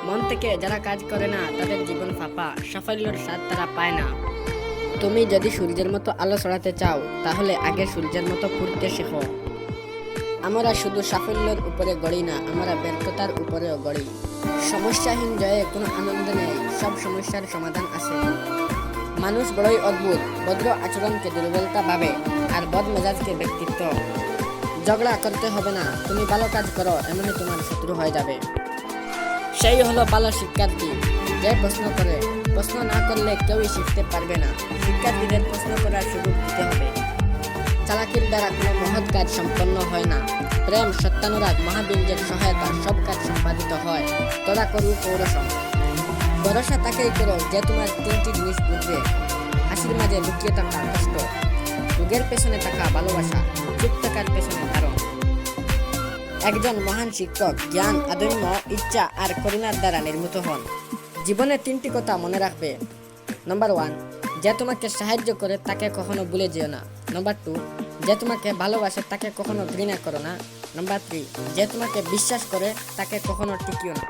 মন থেকে যারা কাজ করে না তাদের জীবন ফাঁপা, সাফল্যের স্বাদ তারা পায় না। তুমি যদি সূর্যের মতো আলো ছড়াতে চাও তাহলে আগে সূর্যের মতো ফুটতে শেখো। আমরা শুধু সাফল্যের উপরে গড়ি না, আমরা ব্যর্থতার উপরেও গড়ি। সমস্যাহীন জয়ে কোনো আনন্দ নেই, সব সমস্যার সমাধান আছে। মানুষ বড়ই অদ্ভুত, ভদ্র আচরণকে দুর্বলতা ভাবে আর বদমেজাজকে ব্যক্তিত্ব। ঝগড়া করতে হবে না, তুমি ভালো কাজ করো, এমনই তোমার শত্রু হয়ে যাবে। সেই হলো ভালো শিক্ষার্থী, যে প্রশ্ন করে। প্রশ্ন না করলে কেউই শিখতে পারবে না। শিক্ষার্থীদের প্রশ্ন করার সুযোগ দিতে হবে। চালাকির দ্বারা কোনো মহৎ কাজ সম্পন্ন হয় না। প্রেম, সত্যানুরাগ, মহাবীর্যের সহায়তা সব কাজ সম্পাদিত হয়। তোরা করু পৌরসম। ভরসা তাকেই করো যে তোমার তিনটি জিনিস বুঝবে: হাসির মাঝে লুকিয়ে থাকা কষ্ট, রোগের পেছনে থাকা ভালোবাসা, চুপ থাকার পেছনে কারণ। একজন মহান শিক্ষক জ্ঞান, আদম্য, ইচ্ছা আর করুণার দ্বারা নির্মিত হন। জীবনে তিনটি কথা মনে রাখবে। নাম্বার 1, যে তোমাকে সাহায্য করে তাকে কখনো ভুলে যেও না। নাম্বার 2, যে তোমাকে ভালোবাসে তাকে কখনো ঘৃণা করো না। নাম্বার 3, যে তোমাকে বিশ্বাস করে তাকে কখনো টিকিও না।